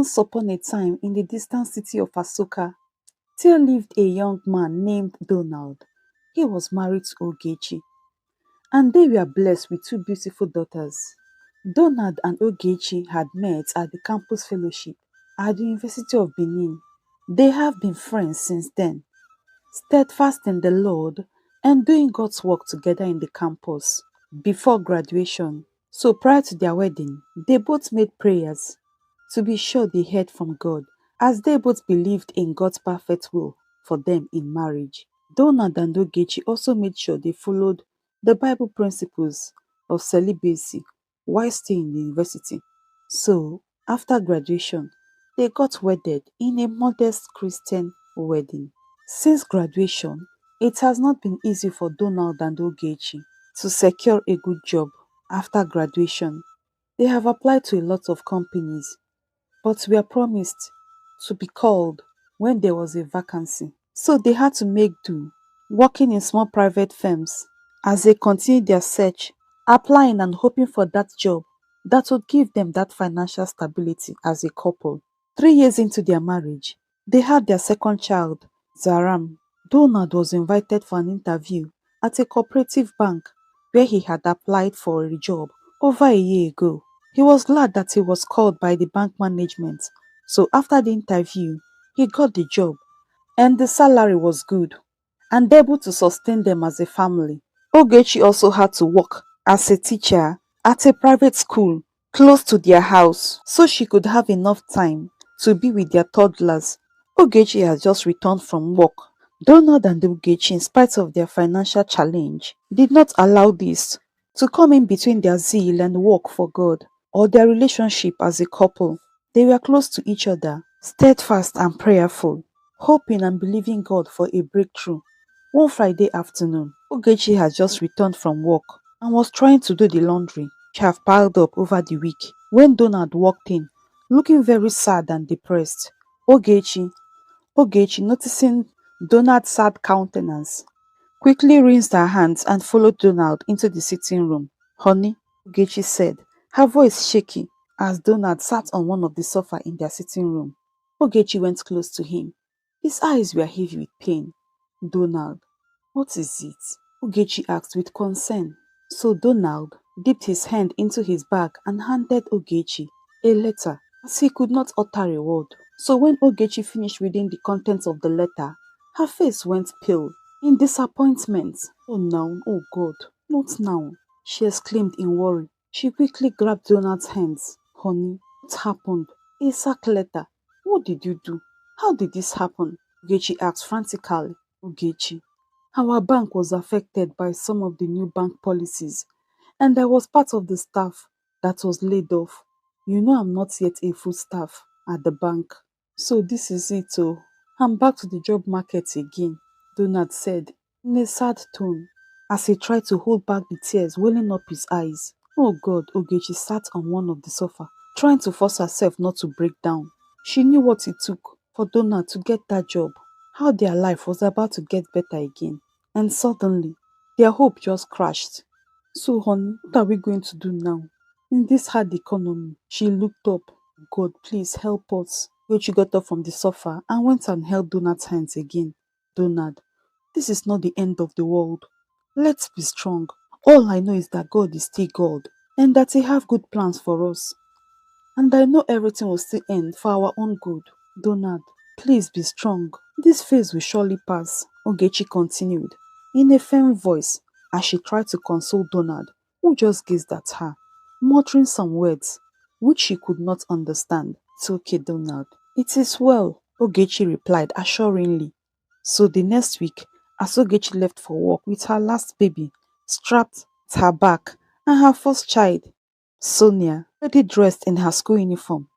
Once upon a time, in the distant city of Asuka, there lived a young man named Donald. He was married to Ogechi, and they were blessed with two beautiful daughters. Donald and Ogechi had met at the campus fellowship at the University of Benin. They have been friends since then, steadfast in the Lord and doing God's work together in the campus. Before graduation, so prior to their wedding, they both made prayers to be sure they heard from God, as they both believed in God's perfect will for them in marriage. Donald and Ogechi also made sure they followed the Bible principles of celibacy while staying in the university. So, after graduation, they got wedded in a modest Christian wedding. Since graduation, it has not been easy for Donald and Ogechi to secure a good job after graduation. They have applied to a lot of companies, but were promised to be called when there was a vacancy. So they had to make do, working in small private firms as they continued their search, applying and hoping for that job that would give them that financial stability as a couple. 3 years into their marriage, they had their second child, Zaram. Donald was invited for an interview at a cooperative bank where he had applied for a job over a year ago. He was glad that he was called by the bank management, so after the interview, he got the job, and the salary was good and able to sustain them as a family. Ogechi also had to work as a teacher at a private school close to their house so she could have enough time to be with their toddlers. Ogechi has just returned from work. Donald and Ogechi, in spite of their financial challenge, did not allow this to come in between their zeal and work for God or their relationship as a couple. They were close to each other, steadfast and prayerful, hoping and believing God for a breakthrough. One Friday afternoon, Ogechi had just returned from work and was trying to do the laundry she had piled up over the week when Donald walked in, looking very sad and depressed. Ogechi, noticing Donald's sad countenance, quickly rinsed her hands and followed Donald into the sitting room. "Honey," Ogechi said, her voice shaky, as Donald sat on one of the sofa in their sitting room. Ogechi went close to him. His eyes were heavy with pain. "Donald, what is it?" Ogechi asked with concern. So Donald dipped his hand into his bag and handed Ogechi a letter, as he could not utter a word. So when Ogechi finished reading the contents of the letter, her face went pale in disappointment. "Oh now, oh God, not now," she exclaimed in worry. She quickly grabbed Donald's hands. "Honey, what happened? A sack letter. What did you do? How did this happen?" Ogechi asked frantically. "Ogechi, our bank was affected by some of the new bank policies, and I was part of the staff that was laid off. You know I'm not yet a full staff at the bank. So this is it oh. I'm back to the job market again," Donald said in a sad tone as he tried to hold back the tears welling up his eyes. "Oh God," Ogechi sat on one of the sofa, trying to force herself not to break down. She knew what it took for Donald to get that job, how their life was about to get better again. And suddenly, their hope just crashed. "So honey, what are we going to do now? In this hard economy?" She looked up. "God, please help us." Ogechi got up from the sofa and went and held Donald's hands again. "Donald, this is not the end of the world. Let's be strong. All I know is that God is still God, and that He have good plans for us. And I know everything will still end for our own good. Donald, please be strong. This phase will surely pass," Ogechi continued, in a firm voice, as she tried to console Donald, who just gazed at her, muttering some words, which she could not understand. "It's okay, Donald. It is well," Ogechi replied assuringly. So the next week, as Ogechi left for work with her last baby strapped at her back and her first child, Sonia, already dressed in her school uniform,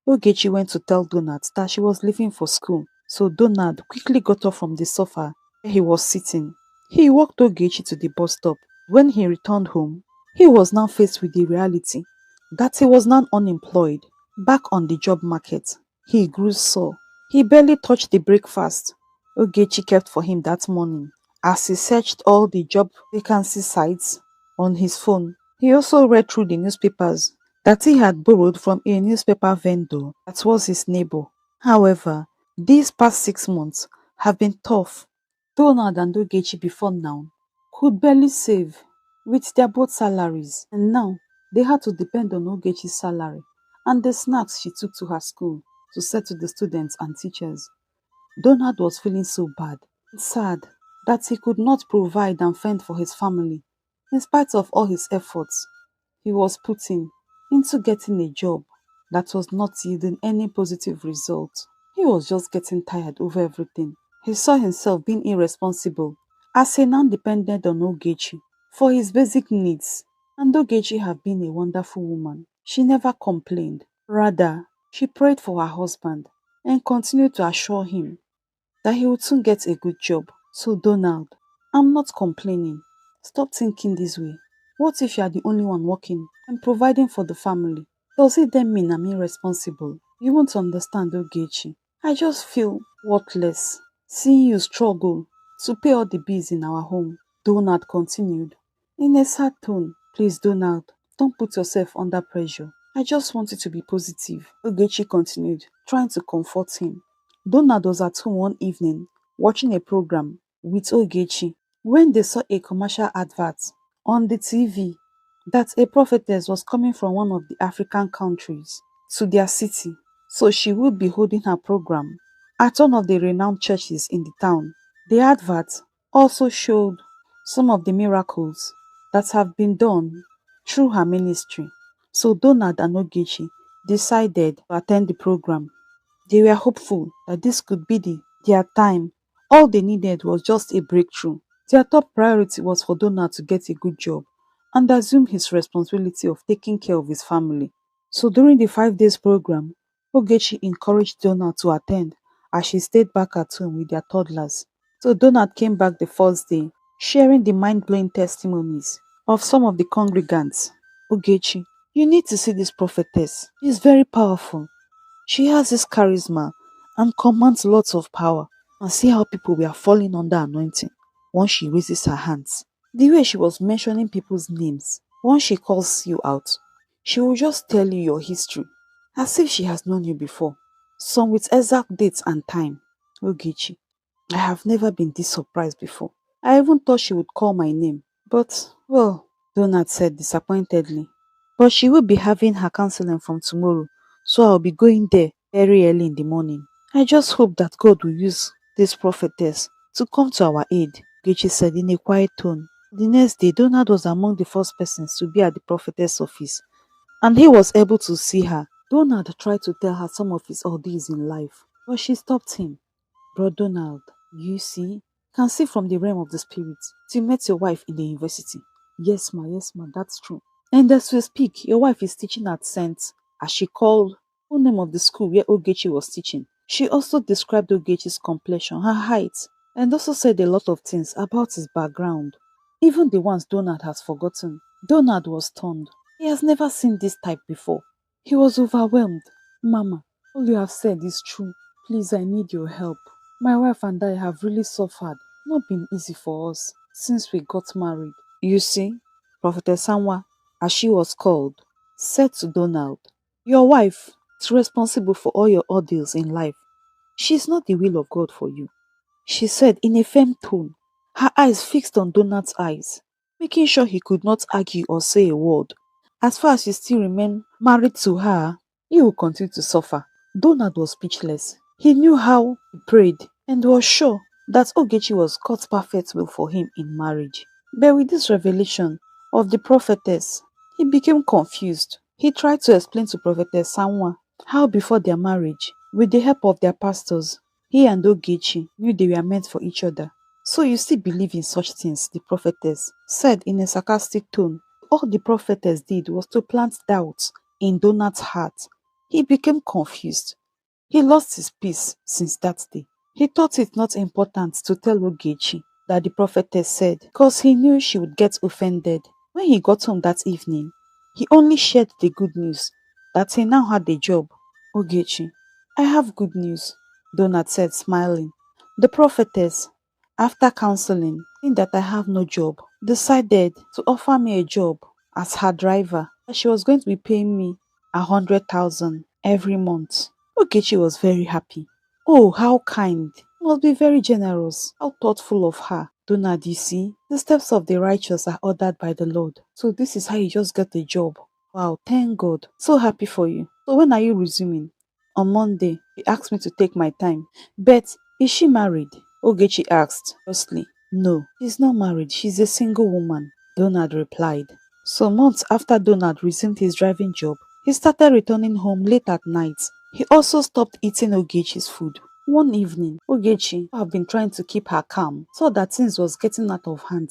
Ogechi went to tell Donald that she was leaving for school. So Donald quickly got up from the sofa where he was sitting. He walked Ogechi to the bus stop. When he returned home, he was now faced with the reality that he was now unemployed, back on the job market. He grew sore. He barely touched the breakfast Ogechi kept for him that morning. As he searched all the job vacancy sites on his phone, he also read through the newspapers that he had borrowed from a newspaper vendor that was his neighbor. However, these past 6 months have been tough. Donald and Ogechi before now could barely save with their both salaries, and now they had to depend on Ogechi's salary and the snacks she took to her school to settle the students and teachers. Donald was feeling so bad and sad that he could not provide and fend for his family in spite of all his efforts he was putting into getting a job that was not yielding any positive result. He was just getting tired over everything. He saw himself being irresponsible as he now depended on Ogechi for his basic needs. And Ogechi had been a wonderful woman. She never complained. Rather, she prayed for her husband and continued to assure him that he would soon get a good job. So Donald, I'm not complaining. Stop thinking this way. What if you are the only one working and providing for the family? Does it then mean I'm irresponsible? You won't understand, Ogechi. I just feel worthless seeing you struggle to pay all the bills in our home. Donald continued in a sad tone. Please, Donald, don't put yourself under pressure. I just want you to be positive. Ogechi continued, trying to comfort him. Donald was at home one evening watching a program with Ogechi when they saw a commercial advert on the TV that a prophetess was coming from one of the African countries to their city, so she would be holding her program at one of the renowned churches in the town. The advert also showed some of the miracles that have been done through her ministry. So Donald and Ogechi decided to attend the program. They were hopeful that this could be their time. All they needed was just a breakthrough. Their top priority was for Donald to get a good job and assume his responsibility of taking care of his family. So during the 5 days program, Ogechi encouraged Donald to attend as she stayed back at home with their toddlers. So Donald came back the first day, sharing the mind-blowing testimonies of some of the congregants. Ogechi, you need to see this prophetess. She's very powerful. She has this charisma and commands lots of power. And see how people were falling under anointing once she raises her hands. The way she was mentioning people's names, once she calls you out, she will just tell you your history as if she has known you before, some with exact dates and time. Ogechi, I have never been this surprised before. I even thought she would call my name, but, well, Donald said disappointedly. But she will be having her counseling from tomorrow, so I'll be going there very early in the morning. I just hope that God will use this prophetess to come to our aid, Ogechi said in a quiet tone. The next day, Donald was among the first persons to be at the prophetess office, and he was able to see her. Donald tried to tell her some of his ordeals in life, but she stopped him. Bro Donald, you see, can see from the realm of the spirit. You met your wife in the university. Yes ma, that's true. And as we speak, your wife is teaching at Saint, as she called the name of the school where Ogechi was teaching. She also described Ogechi's complexion, her height, and also said a lot of things about his background, even the ones Donald has forgotten. Donald was stunned. He has never seen this type before. He was overwhelmed. Mama, all you have said is true. Please, I need your help. My wife and I have really suffered. Not been easy for us since we got married. You see, Prophetess Sanwa, as she was called, said to Donald, your wife is responsible for all your ordeals in life. She is not the will of God for you, she said in a firm tone, her eyes fixed on Donald's eyes, making sure he could not argue or say a word. As far as you still remain married to her, you will continue to suffer. Donald was speechless. He knew how he prayed and was sure that Ogechi was God's perfect will for him in marriage. But with this revelation of the prophetess, he became confused. He tried to explain to Prophetess Sanwa how before their marriage, with the help of their pastors, he and Ogechi knew they were meant for each other. So you still believe in such things, the prophetess said in a sarcastic tone. All the prophetess did was to plant doubts in Donald's heart. He became confused. He lost his peace since that day. He thought it not important to tell Ogechi that the prophetess said because he knew she would get offended. When he got home that evening, he only shared the good news that he now had a job. Ogechi, I have good news, Donald said smiling. The prophetess, after counseling, seeing that I have no job, decided to offer me a job as her driver. that she was going to be paying me 100,000 every month. Ogechi was very happy. Oh, how kind. Must be very generous. How thoughtful of her. Donald, you see, the steps of the righteous are ordered by the Lord. So this is how you just get a job. Wow, thank God. So happy for you. So when are you resuming? On Monday, he asked me to take my time. But is she married? Ogechi asked, firstly. No, she's not married. She's a single woman, Donald replied. So months after Donald resumed his driving job, he started returning home late at night. He also stopped eating Ogechi's food. One evening, Ogechi, who had been trying to keep her calm, saw that things was getting out of hand.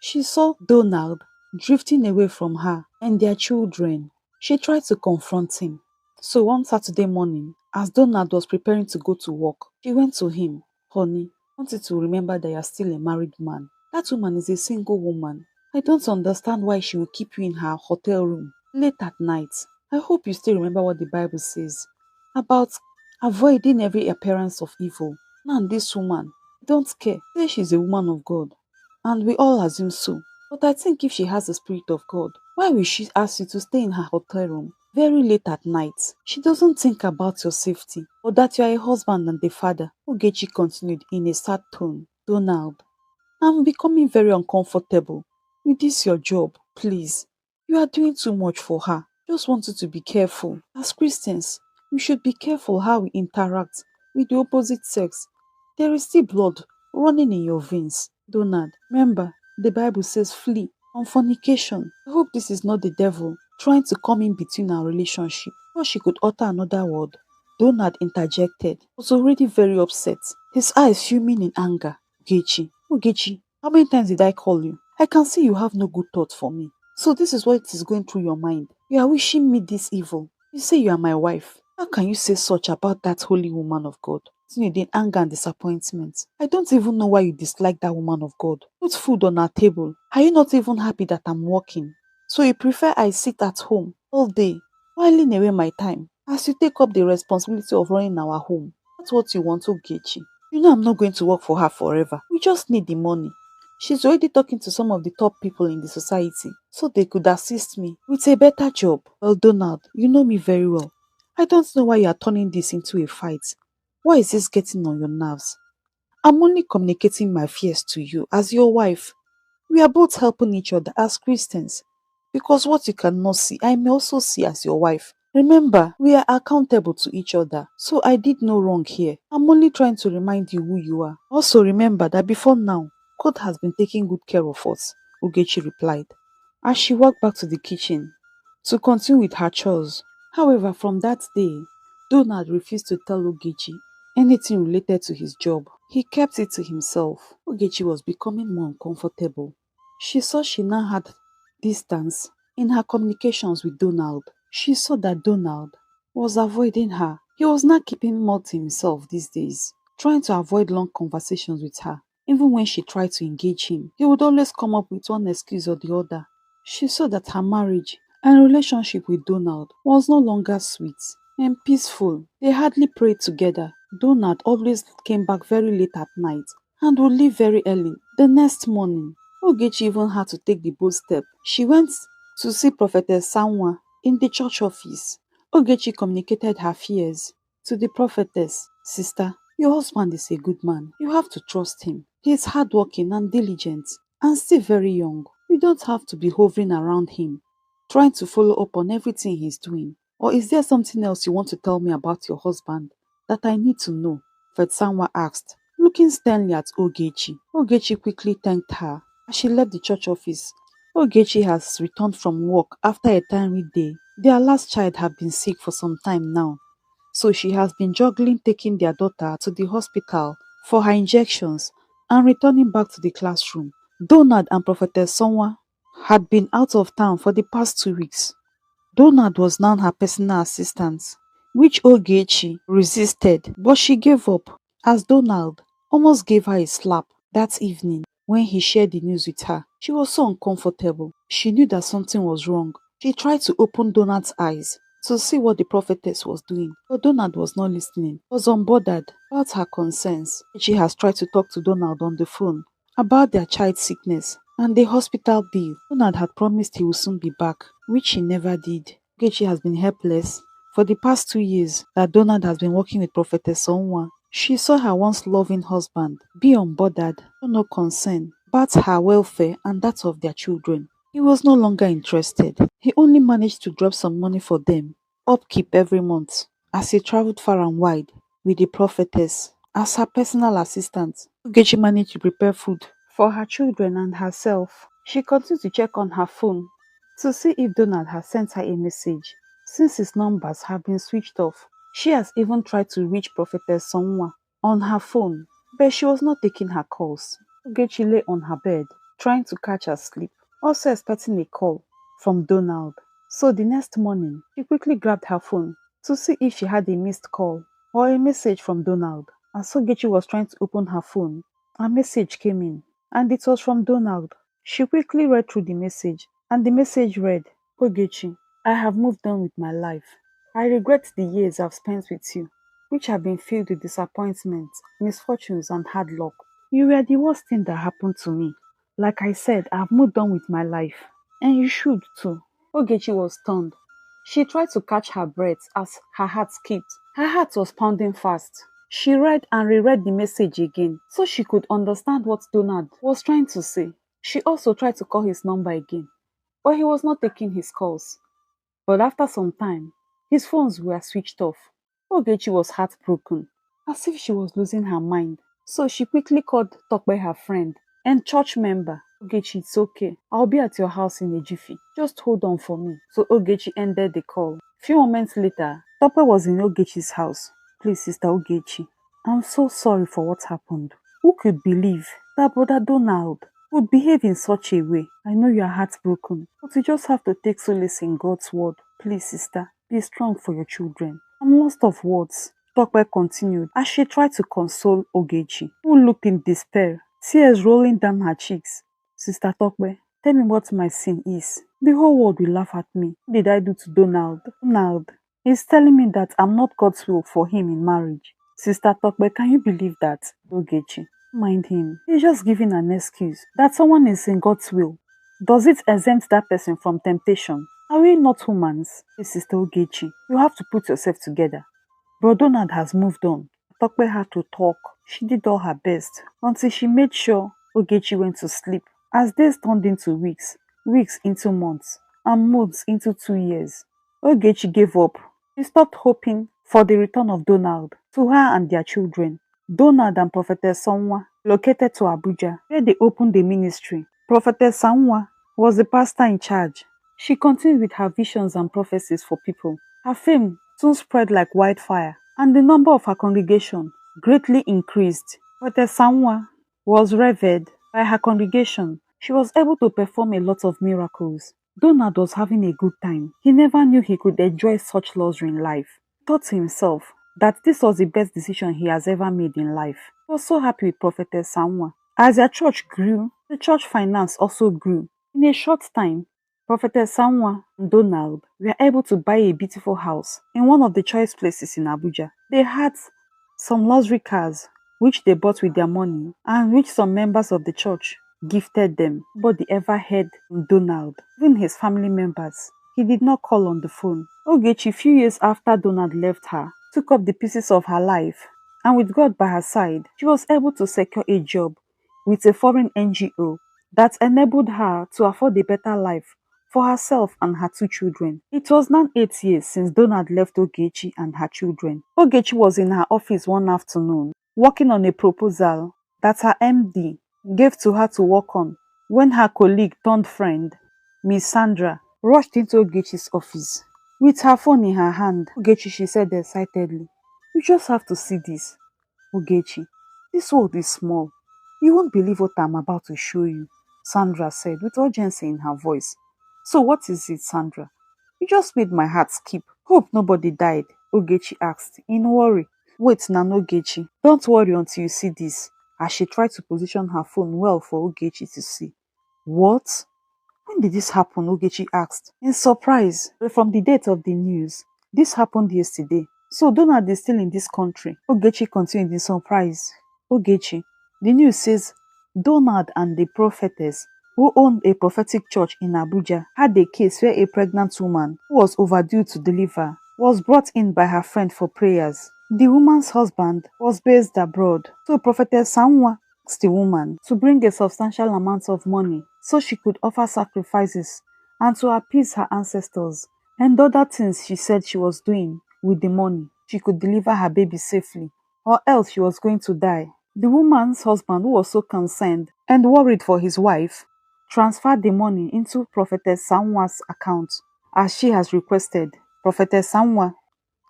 She saw Donald drifting away from her and their children. She tried to confront him. So one Saturday morning, as Donald was preparing to go to work, she went to him. Honey, I want you to remember that you are still a married man. That woman is a single woman. I don't understand why she will keep you in her hotel room late at night. I hope you still remember what the Bible says about avoiding every appearance of evil. Now this woman, don't care. Say she's a woman of God. And we all assume so. But I think if she has the spirit of God, why will she ask you to stay in her hotel room very late at night? She doesn't think about your safety or that you are a husband and a father. Ogechi continued in a sad tone. Donald, I'm becoming very uncomfortable with this your job. Please, you are doing too much for her. Just want you to be careful. As Christians, we should be careful how we interact with the opposite sex. There is still blood running in your veins. Donald, remember, the Bible says flee from fornication. I hope this is not the devil trying to come in between our relationship. Or she could utter another word. Donald interjected, was already very upset, his eyes fuming in anger. Ogechi, how many times did I call you? I can see you have no good thought for me. So this is what is going through your mind. You are wishing me this evil. You say you are my wife. How can you say such about that holy woman of God? Continued in anger and disappointment. I don't even know why you dislike that woman of God. Put food on our table. Are you not even happy that I'm working? So you prefer I sit at home all day, whiling away my time, as you take up the responsibility of running our home? That's what you want, Ogechi. You know I'm not going to work for her forever. We just need the money. She's already talking to some of the top people in the society so they could assist me with a better job. Well, Donald, you know me very well. I don't know why you are turning this into a fight. Why is this getting on your nerves? I'm only communicating my fears to you as your wife. We are both helping each other as Christians. Because what you cannot see, I may also see as your wife. Remember, we are accountable to each other. So I did no wrong here. I'm only trying to remind you who you are. Also remember that before now, God has been taking good care of us, Ogechi replied, as she walked back to the kitchen to continue with her chores. However, from that day, Donald refused to tell Ogechi anything related to his job. He kept it to himself. Ogechi was becoming more uncomfortable. She saw she now had distance in her communications with Donald. She saw that Donald was avoiding her. He was not keeping more to himself these days, trying to avoid long conversations with her. Even when she tried to engage him, he would always come up with one excuse or the other. She saw that her marriage and relationship with Donald was no longer sweet and peaceful. They hardly prayed together. Donald always came back very late at night and would leave very early the next morning. Ogechi even had to take the bold step. She went to see Prophetess Sanwa in the church office. Ogechi communicated her fears to the prophetess. Sister, your husband is a good man. You have to trust him. He is hardworking and diligent and still very young. You don't have to be hovering around him, trying to follow up on everything he's doing. Or is there something else you want to tell me about your husband that I need to know? Sanwa asked, looking sternly at Ogechi. Ogechi quickly thanked her as she left the church office. Ogechi has returned from work after a tiring day. Their last child had been sick for some time now, so she has been juggling taking their daughter to the hospital for her injections and returning back to the classroom. Donald and Prophetess Sonwa had been out of town for the past 2 weeks. Donald was now her personal assistant, which Ogechi resisted, but she gave up as Donald almost gave her a slap that evening when he shared the news with her. She was so uncomfortable. She knew that something was wrong. She tried to open Donald's eyes to see what the prophetess was doing, but Donald was not listening. He was unbothered about her concerns. She has tried to talk to Donald on the phone about their child's sickness and the hospital bill. Donald had promised he would soon be back. which she never did. Ogechi has been helpless for the past 2 years that Donald has been working with Prophetess Onwa. She saw her once loving husband be unbothered, show no concern about her welfare and that of their children. He was no longer interested. He only managed to drop some money for them, upkeep every month, as he traveled far and wide with the prophetess as her personal assistant. Ogechi managed to prepare food for her children and herself. She continued to check on her phone to see if Donald has sent her a message, since his numbers have been switched off. She has even tried to reach Prophetess Sonwa on her phone, but she was not taking her calls. Ogechi lay on her bed, trying to catch her sleep, also expecting a call from Donald. So the next morning, she quickly grabbed her phone to see if she had a missed call or a message from Donald. As Ogechi was trying to open her phone, a message came in, and it was from Donald. She quickly read through the message, and the message read, Ogechi, I have moved on with my life. I regret the years I've spent with you, which have been filled with disappointment, misfortunes, and hard luck. You were the worst thing that happened to me. Like I said, I've moved on with my life, and you should too. Ogechi was stunned. She tried to catch her breath as her heart skipped. Her heart was pounding fast. She read and reread the message again so she could understand what Donald was trying to say. She also tried to call his number again, but he was not taking his calls. But after some time, his phones were switched off. Ogechi was heartbroken, as if she was losing her mind. So she quickly called Tokbe, her friend and church member. Ogechi, it's okay. I'll be at your house in a jiffy. Just hold on for me. So Ogechi ended the call. Few moments later, Tokbe was in Ogechi's house. Please, Sister Ogechi, I'm so sorry for what happened. Who could believe that Brother Donald would behave in such a way? I know you are heartbroken, but you just have to take solace in God's word. Please, sister, be strong for your children. I'm lost of words. Tokwe continued as she tried to console Ogechi, who looked in despair, tears rolling down her cheeks. Sister Tokwe, tell me what my sin is. The whole world will laugh at me. What did I do to Donald? Donald is telling me that I'm not God's will for him in marriage. Sister Tokwe, can you believe that? Ogechi, mind him. He's just giving an excuse that someone is in God's will. Does it exempt that person from temptation? Are we not humans? Hey, Sister Ogechi, you have to put yourself together. Bro Donald has moved on. Tokwe had to talk. She did all her best until she made sure Ogechi went to sleep. As days turned into weeks, weeks into months, and months into 2 years, Ogechi gave up. She stopped hoping for the return of Donald to her and their children. Donald and Prophetess Sanwa located to Abuja, where they opened a ministry. Prophetess Sanwa was the pastor in charge. She continued with her visions and prophecies for people. Her fame soon spread like wildfire, and the number of her congregation greatly increased. Prophetess Sanwa was revered by her congregation. She was able to perform a lot of miracles. Donald was having a good time. He never knew he could enjoy such luxury in life. He thought to himself that this was the best decision he has ever made in life. He was so happy with Prophetess Sanwa. As their church grew, the church finance also grew. In a short time, Prophetess Sanwa and Donald were able to buy a beautiful house in one of the choice places in Abuja. They had some luxury cars which they bought with their money and which some members of the church gifted them. Nobody ever heard from Donald, even his family members. He did not call on the phone. Ogechi, few years after Donald left her, took up the pieces of her life, and with God by her side, she was able to secure a job with a foreign NGO that enabled her to afford a better life for herself and her two children. It was now 8 years since Donald left Ogechi and her children. Ogechi was in her office one afternoon, working on a proposal that her MD gave to her to work on when her colleague turned friend, Miss Sandra, rushed into Ogechi's office. With her phone in her hand, Ogechi, she said excitedly, "You just have to see this. Ogechi, this world is small. You won't believe what I'm about to show you," Sandra said with urgency in her voice. "So what is it, Sandra? You just made my heart skip. Hope nobody died," Ogechi asked in worry. "Wait, Nan Ogechi, don't worry until you see this," as she tried to position her phone well for Ogechi to see. "What? When did this happen?" Ogechi asked in surprise. "From the date of the news, this happened yesterday. So Donald is still in this country," Ogechi continued in surprise. "Ogechi, the news says Donald and the prophetess who owned a prophetic church in Abuja, had a case where a pregnant woman who was overdue to deliver was brought in by her friend for prayers. The woman's husband was based abroad, so Prophetess Sanwa asked the woman to bring a substantial amount of money so she could offer sacrifices and to appease her ancestors and other things she said she was doing with the money. She could deliver her baby safely, or else she was going to die. The woman's husband, who was so concerned and worried for his wife, transferred the money into Prophetess Sanwa's account as she has requested. Prophetess Sanwa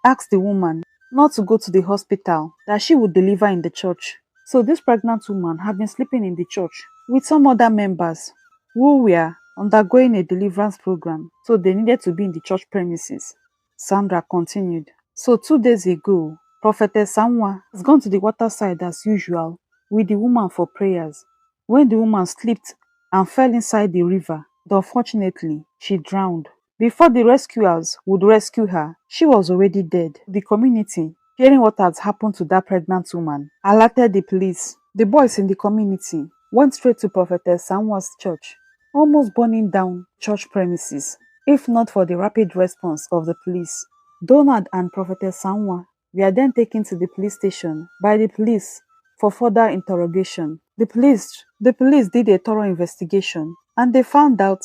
asked the woman not to go to the hospital, that she would deliver in the church. So this pregnant woman had been sleeping in the church with some other members who were undergoing a deliverance program, so they needed to be in the church premises. Sandra continued. So 2 days ago, Prophetess Sanwa has gone to the waterside as usual with the woman for prayers. When the woman slipped and fell inside the river, but unfortunately, she drowned. Before the rescuers would rescue her, she was already dead. The community, hearing what had happened to that pregnant woman, alerted the police. The boys in the community went straight to Prophetess Sanwa's church, almost burning down church premises, if not for the rapid response of the police. Donald and Prophetess Sanwa were then taken to the police station by the police for further interrogation. The police did a thorough investigation and they found out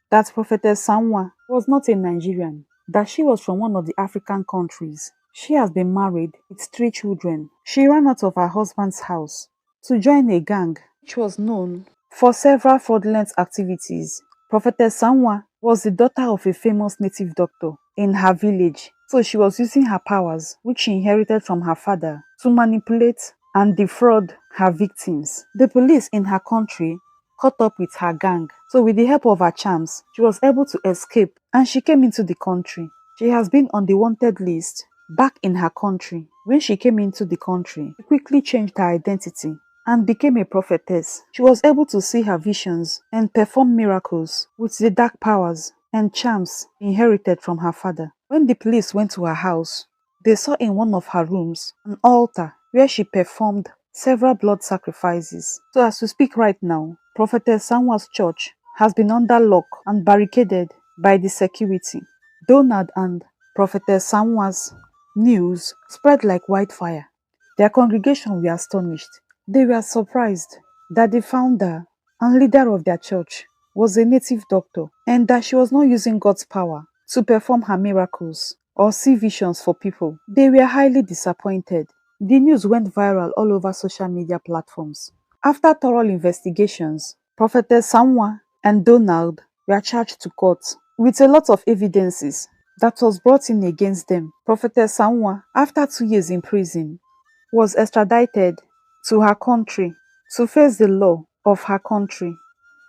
that Prophetess Sanwa was not a Nigerian, that she was from one of the African countries. She has been married with 3 children. She ran out of her husband's house to join a gang which was known for several fraudulent activities. Prophetess Sanwa was the daughter of a famous native doctor in her village, so she was using her powers, which she inherited from her father, to manipulate and defraud her victims. The police in her country caught up with her gang, so with the help of her charms, she was able to escape and she came into the country. She has been on the wanted list back in her country. When she came into the country, she quickly changed her identity and became a prophetess. She was able to see her visions and perform miracles with the dark powers and charms inherited from her father. When the police went to her house, they saw in one of her rooms an altar where she performed several blood sacrifices. So as we speak right now, Prophetess Sanwa's church has been under lock and barricaded by the security. Donald and Prophetess Sanwa's news spread like wildfire. Their congregation were astonished. They were surprised that the founder and leader of their church was a native doctor and that she was not using God's power to perform her miracles or see visions for people. They were highly disappointed. The news went viral all over social media platforms. After thorough investigations, Prophetess Sanwa and Donald were charged to court with a lot of evidences that was brought in against them. Prophetess Sanwa, after 2 years in prison, was extradited to her country to face the law of her country.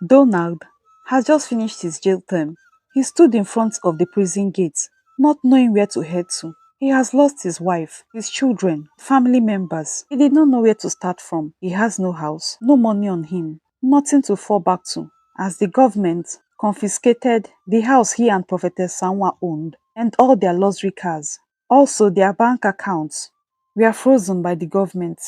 Donald has just finished his jail term. He stood in front of the prison gate, not knowing where to head to. He has lost his wife, his children, family members. He did not know where to start from. He has no house, no money on him, nothing to fall back to, as the government confiscated the house he and Prophetess Sanwa owned and all their luxury cars. Also, their bank accounts were frozen by the government.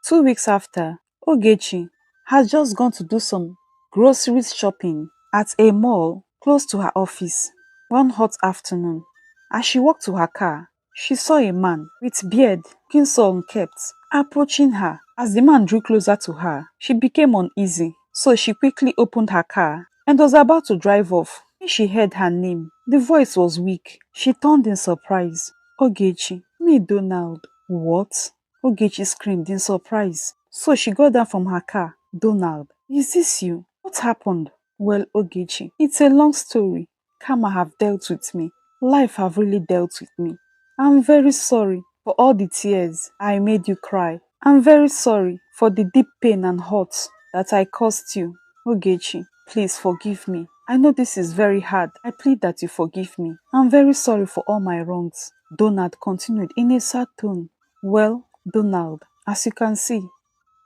2 weeks after, Ogechi has just gone to do some groceries shopping at a mall close to her office one hot afternoon. As she walked to her car, she saw a man with beard, looking so unkempt, approaching her. As the man drew closer to her, she became uneasy, so she quickly opened her car and was about to drive off when she heard her name. The voice was weak. She turned in surprise. Ogechi, me Donald. What? Ogechi screamed in surprise. So she got down from her car. Donald, is this you? What happened? Well, Ogechi, it's a long story. Karma have dealt with me. Life have really dealt with me. I'm very sorry for all the tears I made you cry. I'm very sorry for the deep pain and hurt that I caused you. Ogechi, please forgive me. I know this is very hard. I plead that you forgive me. I'm very sorry for all my wrongs. Donald continued in a sad tone. Well, Donald, as you can see,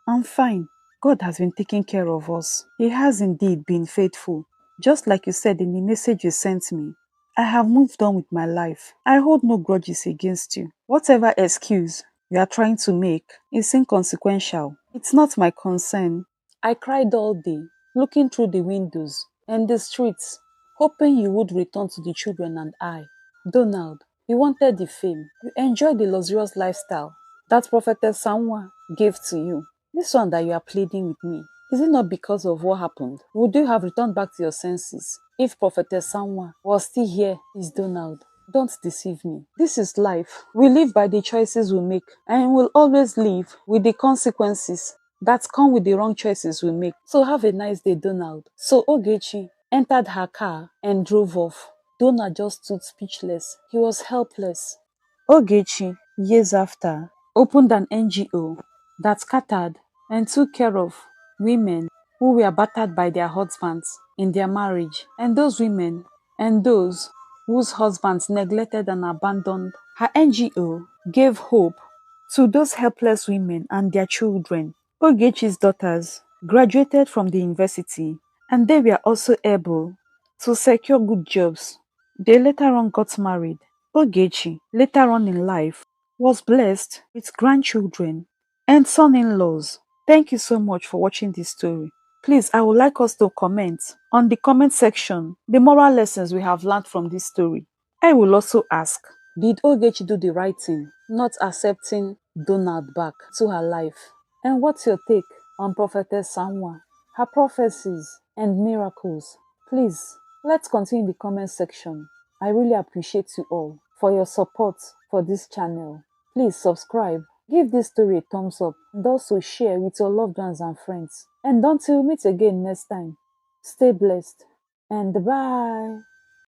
I'm fine. God has been taking care of us. He has indeed been faithful. Just like you said in the message you sent me, I have moved on with my life. I hold no grudges against you. Whatever excuse you are trying to make is inconsequential. It's not my concern. I cried all day. looking through the windows and the streets, hoping you would return to the children and I. Donald, you wanted the fame. You enjoyed the luxurious lifestyle that Prophetess Sanwa gave to you. This one that you are pleading with me, is it not because of what happened? Would you have returned back to your senses if Prophetess Sanwa was still here? Is Donald. Don't deceive me. This is life. We live by the choices we make, and we'll always live with the consequences that come with the wrong choices we make. So have a nice day, Donald. So Ogechi entered her car and drove off. Donald just stood speechless. He was helpless. Ogechi, years after, opened an NGO that scattered and took care of women who were battered by their husbands in their marriage, and those women and those whose husbands neglected and abandoned. Her NGO gave hope to those helpless women and their children. Ogechi's daughters graduated from the university, and they were also able to secure good jobs. They later on got married. Ogechi, later on in life, was blessed with grandchildren and son-in-laws. Thank you so much for watching this story. Please, I would like us to comment on the comment section the moral lessons we have learned from this story. I will also ask, did Ogechi do the right thing, not accepting Donald back to her life? And what's your take on Prophetess Sanwa, her prophecies and miracles? Please, let's continue in the comment section. I really appreciate you all for your support for this channel. Please subscribe, give this story a thumbs up, and also share with your loved ones and friends. And until we meet again next time, stay blessed and bye.